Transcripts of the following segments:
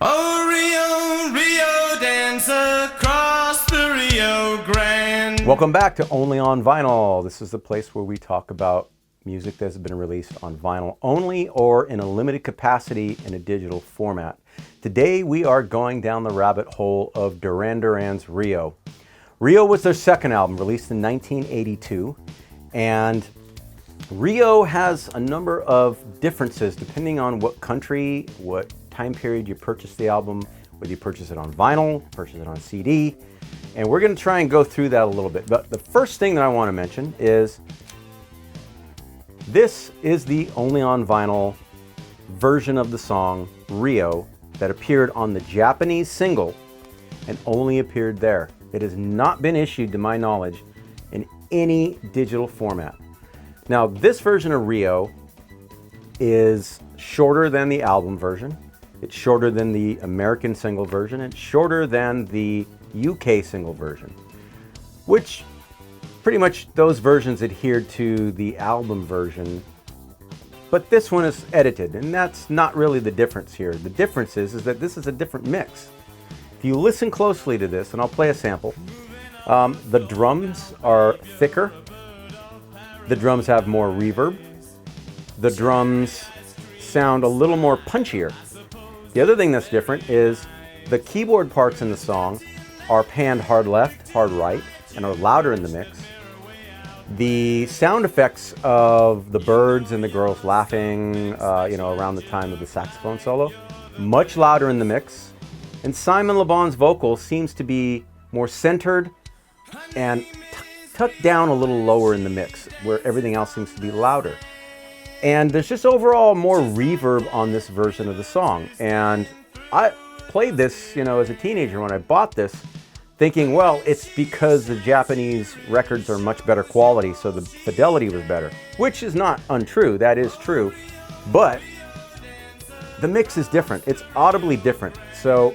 Oh, Rio, Rio, dance across the Rio Grande. Welcome back to Only on Vinyl. This is the place where we talk about music that's been released on vinyl only or in a limited capacity in a digital format. Today we are going down the rabbit hole of Duran Duran's Rio. Rio was their second album, released in 1982, and Rio has a number of differences depending on what country, what time period you purchase the album, whether you purchase it on vinyl, purchase it on CD, and we're going to try and go through that a little bit. But the first thing that I want to mention is this is the only on vinyl version of the song Rio that appeared on the Japanese single and only appeared there. It has not been issued, to my knowledge, in any digital format. Now, this version of Rio is shorter than the album version. It's shorter than the American single version. It's shorter than the UK single version, which pretty much those versions adhered to the album version. But this one is edited, and that's not really the difference here. The difference is that this is a different mix. If you listen closely to this, and I'll play a sample, the drums are thicker. The drums have more reverb. The drums sound a little more punchier. The other thing that's different is the keyboard parts in the song are panned hard left, hard right, and are louder in the mix. The sound effects of the birds and the girls laughing, around the time of the saxophone solo, much louder in the mix. And Simon Le Bon's vocal seems to be more centered and tucked down a little lower in the mix, where everything else seems to be louder. And there's just overall more reverb on this version of the song. And I played this, as a teenager when I bought this, thinking, well, it's because the Japanese records are much better quality, so the fidelity was better, which is not untrue. That is true. But the mix is different. It's audibly different. So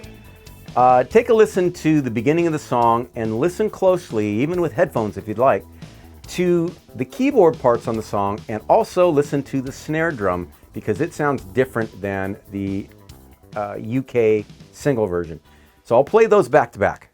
take a listen to the beginning of the song and listen closely, even with headphones if you'd like, to the keyboard parts on the song, and also listen to the snare drum because it sounds different than the UK single version. So I'll play those back to back.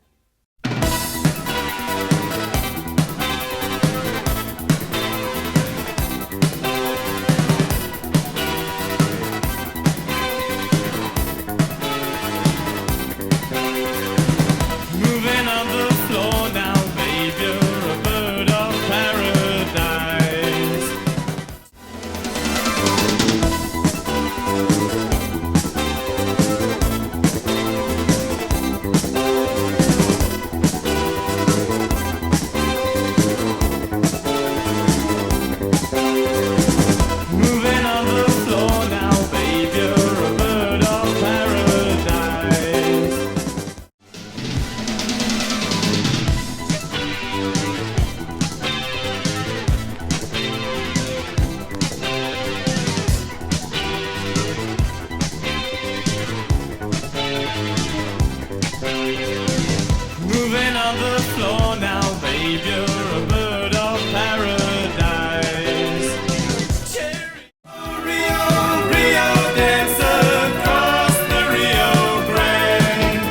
Moving on the floor now, babe, you're a bird of paradise. Cherry. Oh, Rio, Rio, dance across the Rio Grande.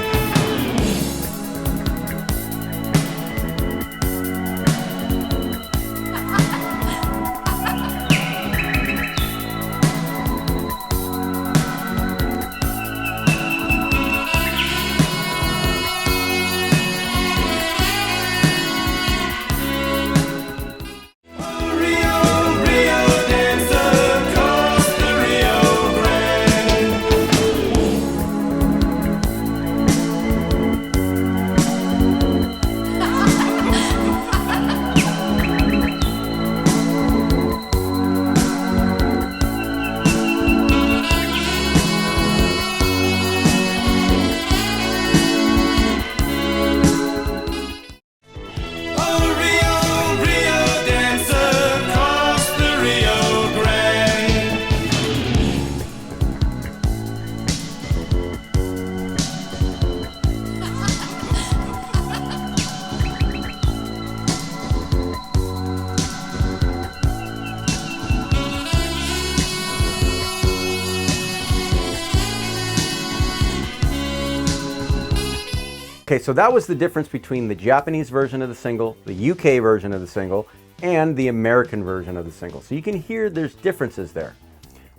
Okay, so that was the difference between the Japanese version of the single, the UK version of the single, and the American version of the single. So you can hear there's differences there.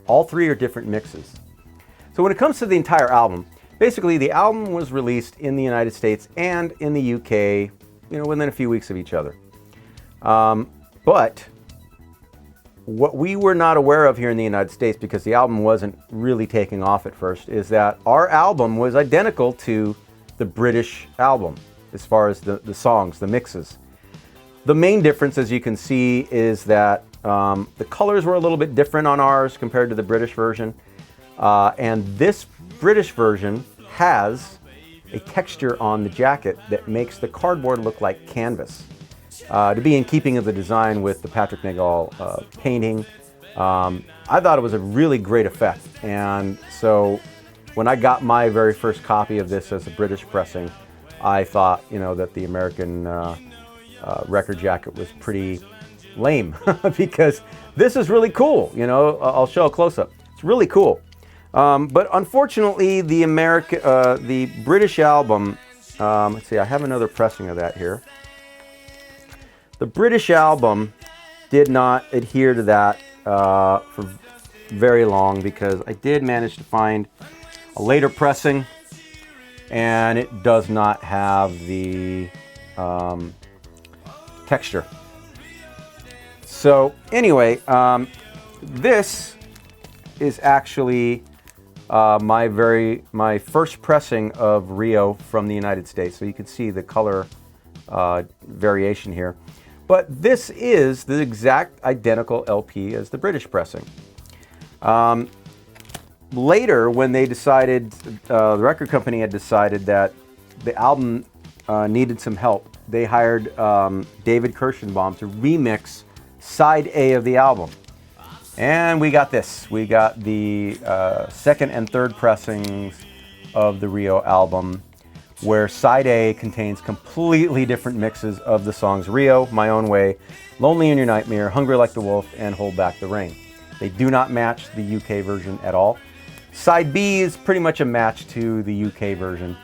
All three are different mixes. So when it comes to the entire album, basically the album was released in the United States and in the UK, within a few weeks of each other. But what we were not aware of here in the United States, because the album wasn't really taking off at first, is that our album was identical to the British album as far as the songs, the mixes. The main difference, as you can see, is that the colors were a little bit different on ours compared to the British version. And this British version has a texture on the jacket that makes the cardboard look like canvas. To be in keeping of the design with the Patrick Nagel painting, I thought it was a really great effect. And so when I got my very first copy of this as a British pressing, I thought, that the American record jacket was pretty lame because this is really cool. I'll show a close-up. It's really cool. But unfortunately, the British album, let's see, I have another pressing of that here. The British album did not adhere to that for very long, because I did manage to find a later pressing, and it does not have the texture. So anyway, this is actually my first pressing of Rio from the United States. So you can see the color variation here. But this is the exact identical LP as the British pressing. Later, when they decided, the record company had decided that the album needed some help, they hired David Kirschenbaum to remix side A of the album. And we got this. We got the second and third pressings of the Rio album, where side A contains completely different mixes of the songs Rio, My Own Way, Lonely in Your Nightmare, Hungry Like the Wolf, and Hold Back the Rain. They do not match the UK version at all. Side B is pretty much a match to the UK version,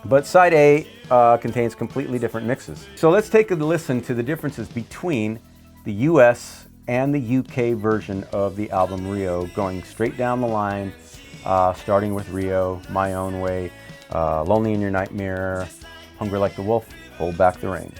but side A contains completely different mixes. So let's take a listen to the differences between the US and the UK version of the album Rio, going straight down the line, starting with Rio, My Own Way, Lonely in Your Nightmare, Hungry Like the Wolf, Hold Back the Rain.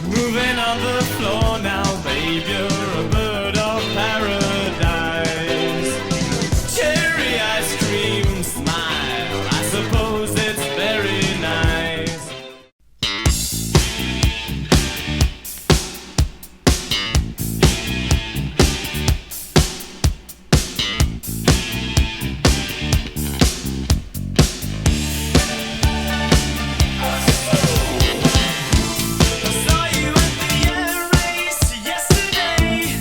Moving on the floor now, babe, you're a bird of paradise. Cherry ice cream smile, I suppose it's very nice. I saw you at the air race yesterday.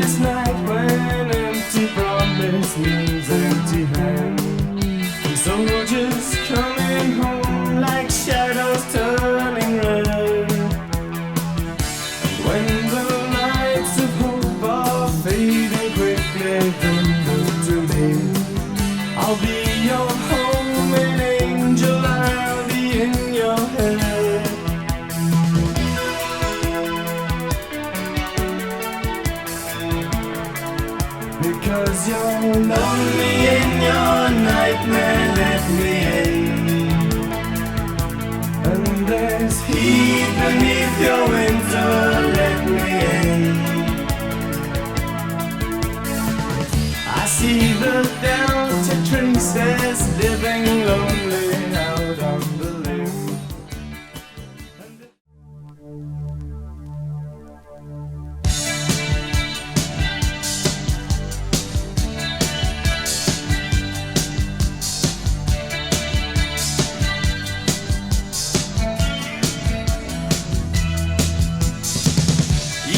darkest night when empty promise means empty hand, and soldiers coming home like shadows turning red. And when the lights of hope are fading quickly, then look to me. I'll be your homing angel, I'll be in your head. Because you're lonely in your nightmare, let me in. And there's heat beneath your winter, let me in. I see the Delta traces living lonely out on the limb.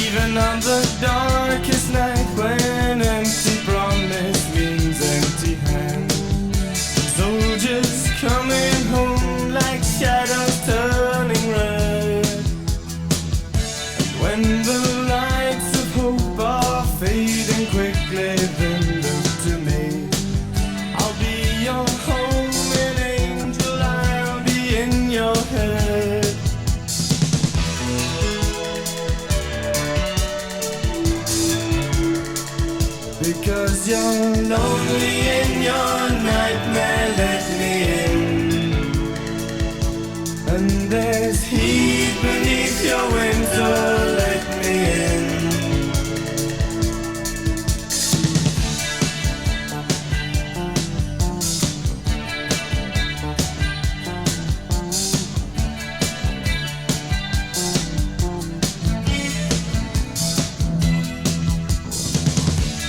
Even on the darkest night when empty promise means empty hand, soldiers coming home like shadows turning red. And when the lights of hope are fading quickly, then look to me. I'll be your homing angel, I'll be in your head. Because you're lonely in your nightmare, let me in. And there's heat beneath your winter, let me in.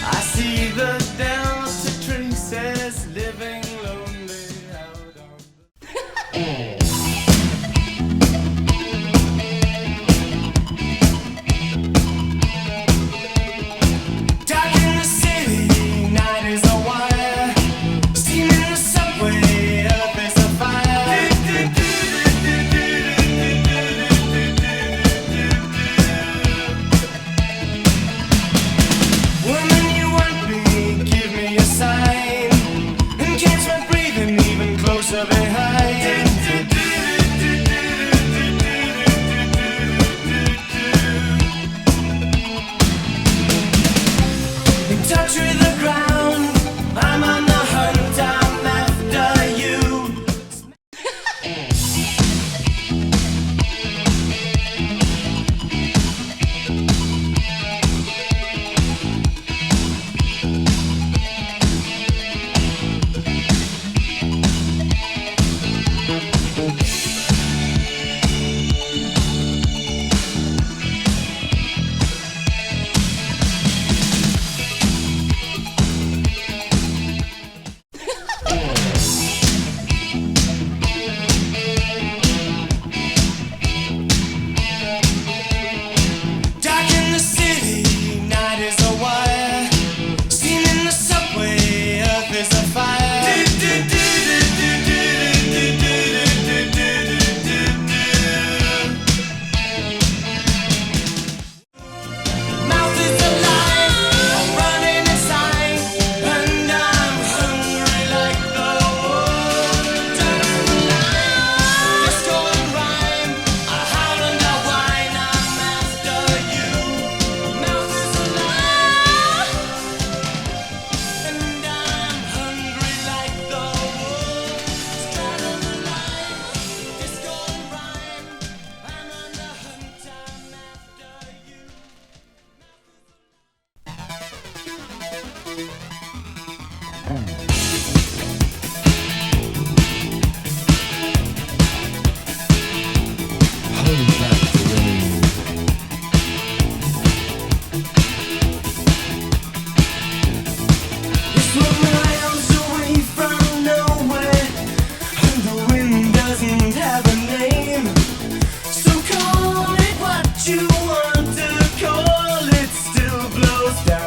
I see the Delta traces living lonely out on dark in the city, night is a wire. Steam in the subway, earth is a fire. Woman, you want me, give me a sign. And can't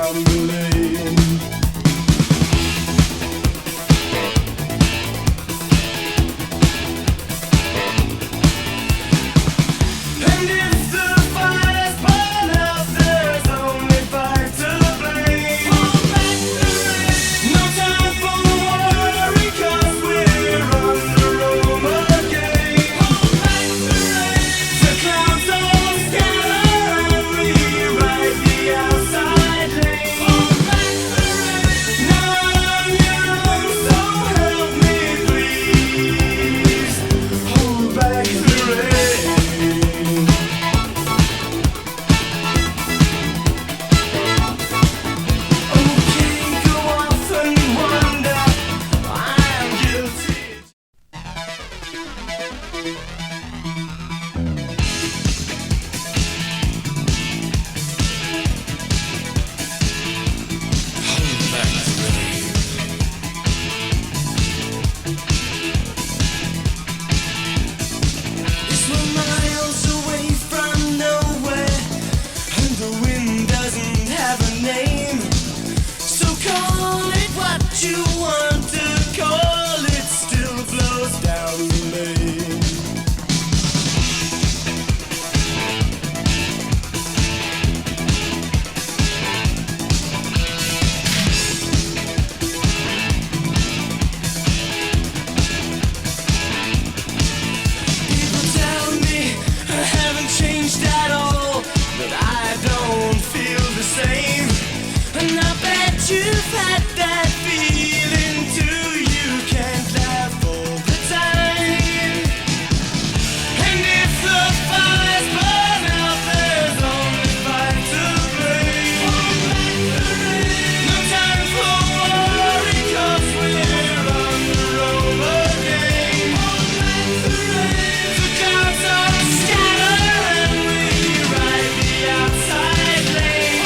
down the lane. And if the fires burn out, there's only fire to blame. No time for worry, 'cause we're on the roam again. The clouds all scatter and we ride the outside lane. Not on your own, so help me please. Hold back the rain. Okay, go off and wonder, I'm guilty. It's we're miles away from nowhere, and the wind doesn't have a name. So call it what you want to call it, still blows down the lane. People tell me I haven't changed at all, but I don't feel the same. And I bet you've had that feeling too. You can't laugh all the time. And if the fires burn out, there's only fire to blame. No time for worry, 'cause we're on the roam again. The clouds all scatter and we ride the outside lane.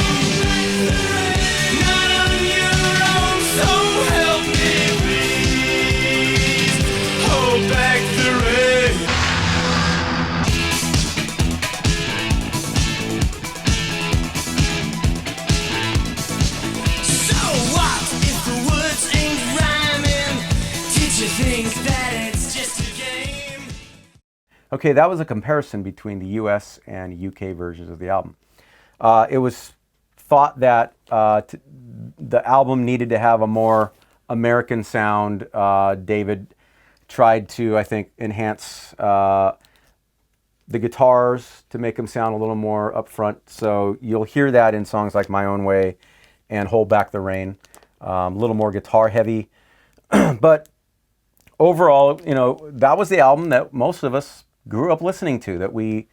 Not on your own, so help me please. Hold back the rain. So what if the words ain't rhyming? Did you think that it's just a game? Okay, that was a comparison between the US and UK versions of the album. It was thought that the album needed to have a more American sound. David tried to, I think, enhance the guitars to make them sound a little more upfront. So you'll hear that in songs like My Own Way and Hold Back the Rain, a little more guitar heavy. But overall, you know, that was the album that most of us grew up listening to, that we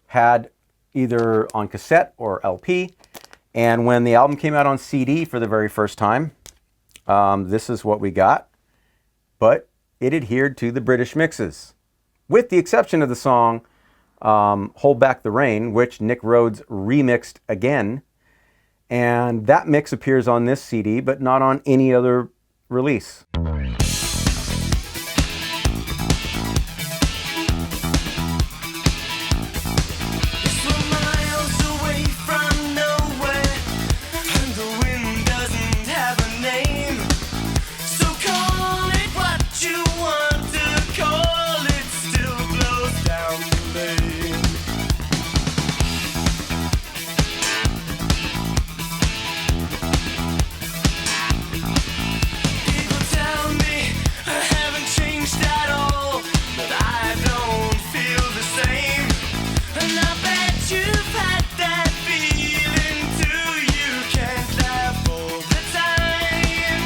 had either on cassette or LP. And when the album came out on CD for the very first time, this is what we got. But it adhered to the British mixes, with the exception of the song Hold Back the Rain, which Nick Rhodes remixed again. And that mix appears on this CD, but not on any other release. It's we're miles away from nowhere, and the wind doesn't have a name. So call it what you want to call it, still blows down the lane. People tell me I haven't changed at all, but I don't feel the same. And I bet you've had that feeling too. You can't laugh all the time.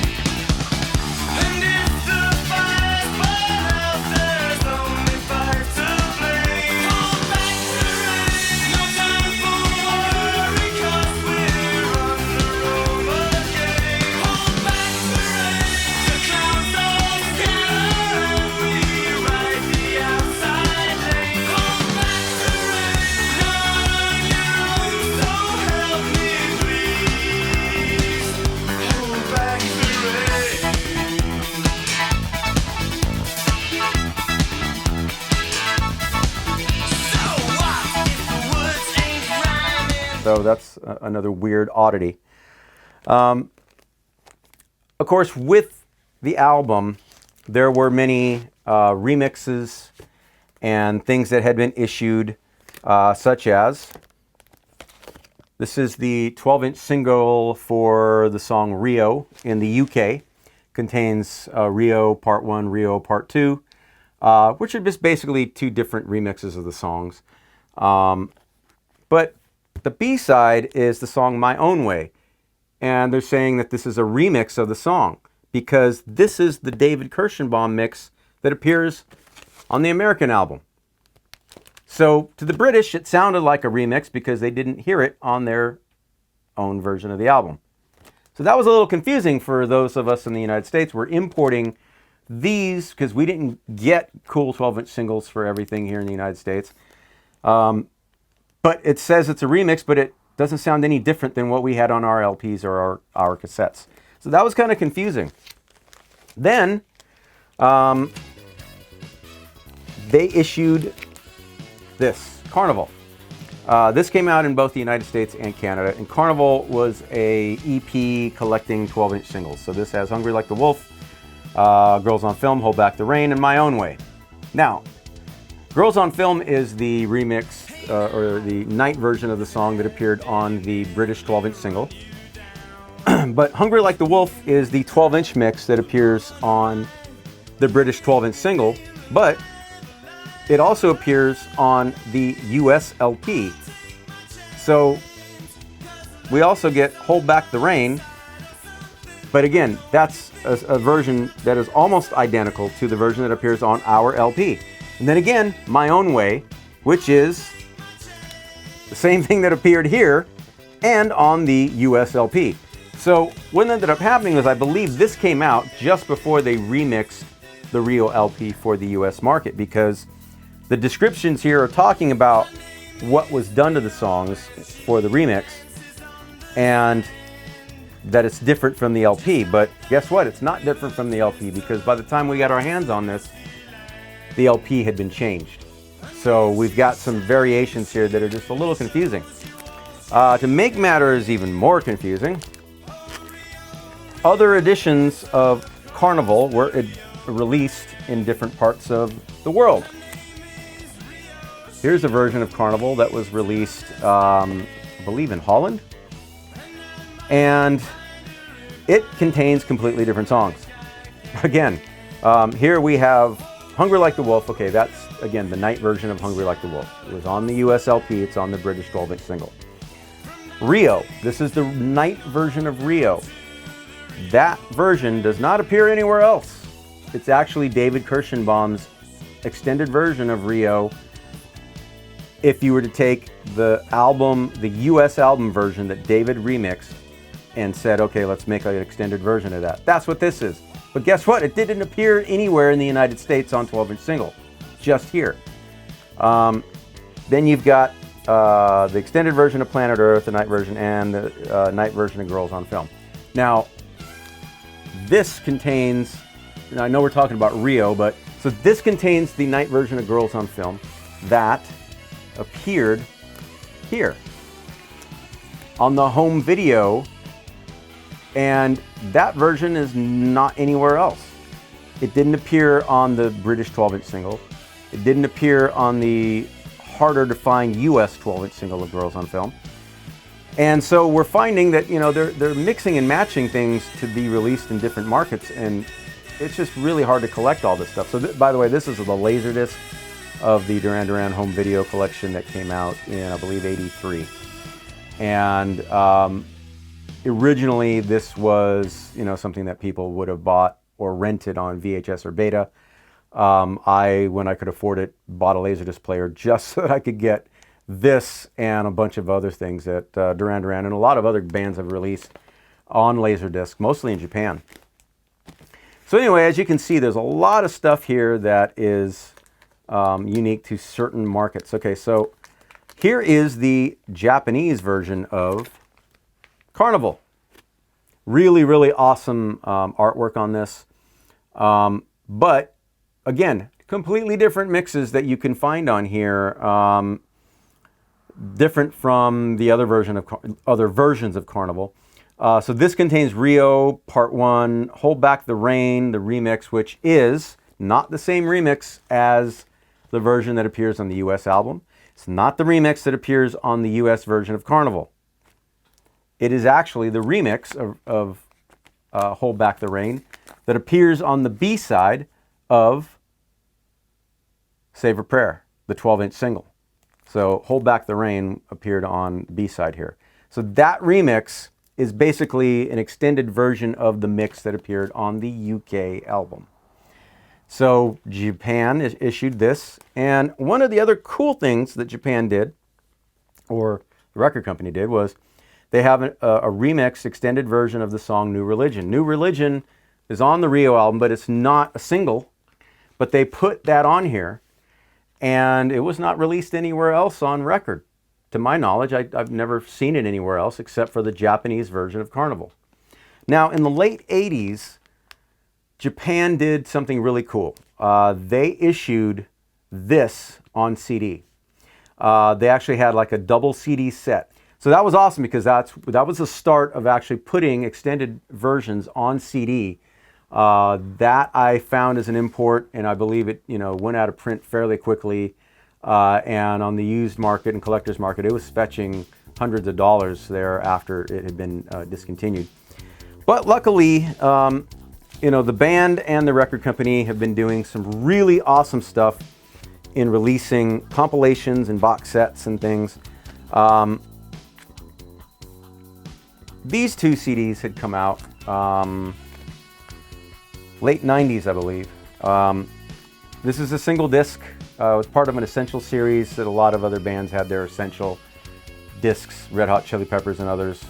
And if the fires burn out, there's only fire to blame. Hold back the rain. No time for worry, 'cause we're on the roam again. Hold back the rain. The clouds all scatter and we ride the outside lane. Hold back the rain. Not on your own, so help me please. Hold back the rain. So what if the words ain't rhyming? So that's another weird oddity. Of course, with the album, there were many remixes and things that had been issued, such as this is the 12-inch single for the song Rio in the UK. Contains Rio Part 1, Rio Part 2, which are just basically two different remixes of the songs. But the B-side is the song My Own Way. And they're saying that this is a remix of the song because this is the David Kirschenbaum mix that appears on the American album. So to the British, it sounded like a remix because they didn't hear it on their own version of the album. So that was a little confusing for those of us in the United States. We're importing these because we didn't get cool 12-inch singles for everything here in the United States. But it says it's a remix, but it doesn't sound any different than what we had on our LPs or our cassettes. So that was kind of confusing. Then they issued this, Carnival. This came out in both the United States and Canada, and Carnival was a EP collecting 12-inch singles. So this has Hungry Like the Wolf, Girls on Film, Hold Back the Rain, and My Own Way. Now, Girls on Film is the remix or the night version of the song that appeared on the British 12-inch single. But Hungry Like the Wolf is the 12-inch mix that appears on the British 12-inch single, but it also appears on the US LP. So we also get Hold Back the Rain, but again, that's a version that is almost identical to the version that appears on our LP. And then again, My Own Way, which is the same thing that appeared here and on the US LP. So what ended up happening was I believe this came out just before they remixed the Rio LP for the US market, because the descriptions here are talking about what was done to the songs for the remix and that it's different from the LP. But guess what? It's not different from the LP because by the time we got our hands on this, the LP had been changed. So we've got some variations here that are just a little confusing. To make matters even more confusing, other editions of Carnival were released in different parts of the world. Here's a version of Carnival that was released, I believe, in Holland. And it contains completely different songs. Again, here we have Hungry Like the Wolf. Okay, that's, again, the night version of Hungry Like the Wolf. It was on the US LP. It's on the British 12-inch single. Rio. This is the night version of Rio. That version does not appear anywhere else. It's actually David Kirschenbaum's extended version of Rio. If you were to take the album, the US album version that David remixed and said, okay, let's make an extended version of that. That's what this is. But guess what? It didn't appear anywhere in the United States on 12-inch single, just here. Then you've got the extended version of Planet Earth, the night version, and the night version of Girls on Film. Now, this contains, I know we're talking about Rio, but so this contains the night version of Girls on Film that appeared here on the home video, and that version is not anywhere else. It didn't appear on the British 12-inch single. It didn't appear on the harder to find US 12-inch single of Girls on Film. And so we're finding that, you know, they're mixing and matching things to be released in different markets, and it's just really hard to collect all this stuff. So by the way, this is the Laserdisc of the Duran Duran home video collection that came out in, I believe, '83. And originally this was, you know, something that people would have bought or rented on VHS or Beta. When I could afford it, bought a Laserdisc player just so that I could get this and a bunch of other things that Duran Duran and a lot of other bands have released on Laserdisc, mostly in Japan. So anyway, as you can see, there's a lot of stuff here that is unique to certain markets. Okay, so here is the Japanese version of Carnival. Really, really awesome artwork on this. But again, completely different mixes that you can find on here. Different from the other versions of Carnival. So this contains Rio Part 1, Hold Back the Rain, the remix, which is not the same remix as the version that appears on the US album. It's not the remix that appears on the US version of Carnival. It is actually the remix of Hold Back the Rain that appears on the B-side of Save a Prayer, the 12-inch single. So Hold Back the Rain appeared on B-side here. So that remix is basically an extended version of the mix that appeared on the UK album. So Japan issued this, and one of the other cool things that Japan did, or the record company did, was they have a remix extended version of the song New Religion. New Religion is on the Rio album, but it's not a single, but they put that on here, and it was not released anywhere else on record. To my knowledge, I've never seen it anywhere else except for the Japanese version of Carnival. Now, in the late 80s, Japan did something really cool. They issued this on CD. They actually had like a double CD set. So that was awesome because that was the start of actually putting extended versions on CD. That I found as an import, and I believe it went out of print fairly quickly. And on the used market and collector's market, it was fetching hundreds of dollars there after it had been discontinued. But luckily, the band and the record company have been doing some really awesome stuff in releasing compilations and box sets and things. These two CDs had come out late 90s, I believe. This is a single disc. It was part of an Essential series that a lot of other bands had their Essential discs, Red Hot Chili Peppers and others,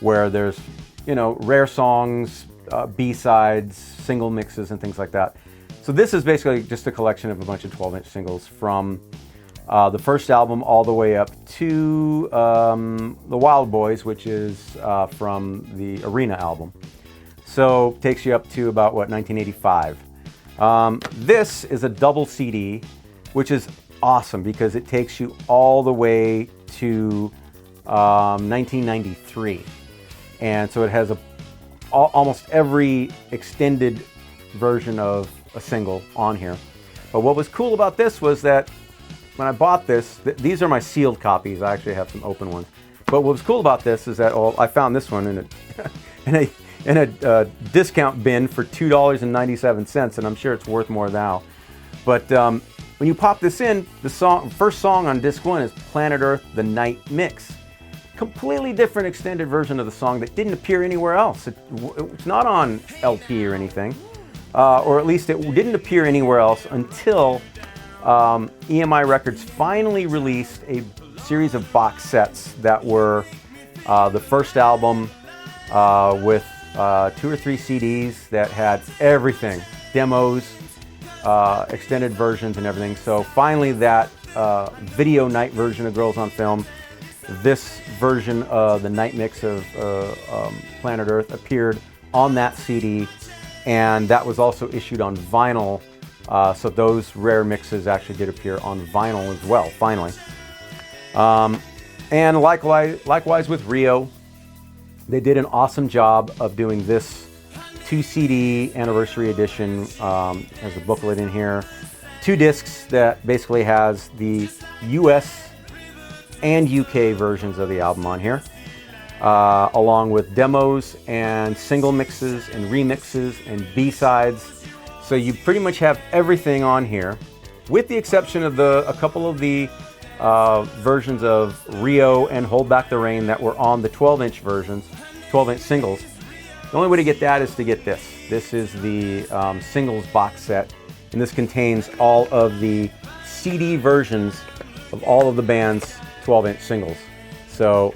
where there's, rare songs, B-sides, single mixes, and things like that. So this is basically just a collection of a bunch of 12-inch singles from the first album all the way up to The Wild Boys, which is from the Arena album. So takes you up to about, 1985. This is a double CD, which is awesome because it takes you all the way to 1993. And so it has almost every extended version of a single on here. But what was cool about this was that when I bought this, these are my sealed copies. I actually have some open ones. But what was cool about this is that I found this one in a discount bin for $2.97, and I'm sure it's worth more now. But when you pop this in, the first song on disc 1 is Planet Earth, The Night Mix. Completely different extended version of the song that didn't appear anywhere else. It's not on LP or anything, or at least it didn't appear anywhere else until EMI Records finally released a series of box sets that were the first album with 2 or 3 CDs that had everything, demos, extended versions and everything. So finally that video night version of Girls on Film, this version of the night mix of Planet Earth appeared on that CD, and that was also issued on vinyl. So those rare mixes actually did appear on vinyl as well, finally. And likewise with Rio, they did an awesome job of doing this 2 CD anniversary edition. There's a booklet in here, 2 discs that basically has the US and UK versions of the album on here, along with demos and single mixes and remixes and B-sides. So you pretty much have everything on here, with the exception of a couple of the versions of Rio and Hold Back the Rain that were on the 12-inch versions, 12-inch singles. The only way to get that is to get this. This is the singles box set, and this contains all of the CD versions of all of the band's 12-inch singles. So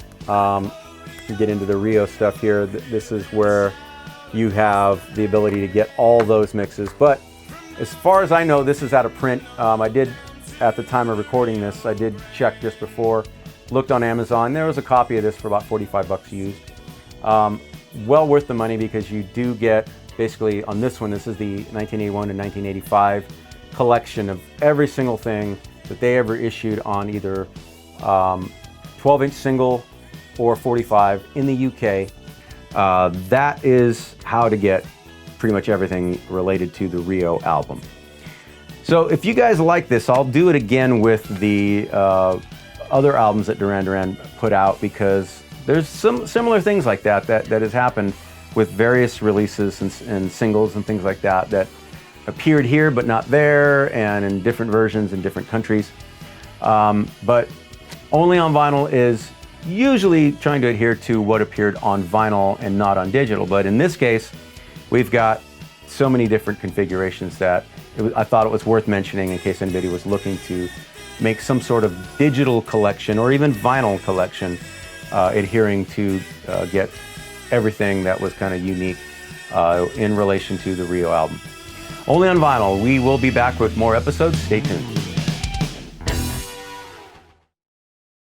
you get into the Rio stuff here. This is where you have the ability to get all those mixes. But as far as I know, this is out of print. I did, at the time of recording this, I did check just before, looked on Amazon. There was a copy of this for about 45 bucks used. Well worth the money because you do get, basically on this one, this is the 1981 and 1985 collection of every single thing that they ever issued on either 12-inch single or 45 in the UK. That is how to get pretty much everything related to the Rio album. So if you guys like this, I'll do it again with the other albums that Duran Duran put out, because there's some similar things like that has happened with various releases and singles and things like that that appeared here but not there, and in different versions in different countries. But Only on Vinyl is usually trying to adhere to what appeared on vinyl and not on digital. But in this case, we've got so many different configurations that I thought it was worth mentioning in case anybody was looking to make some sort of digital collection or even vinyl collection, adhering to get everything that was kind of unique in relation to the Rio album. Only on Vinyl. We will be back with more episodes. Stay tuned.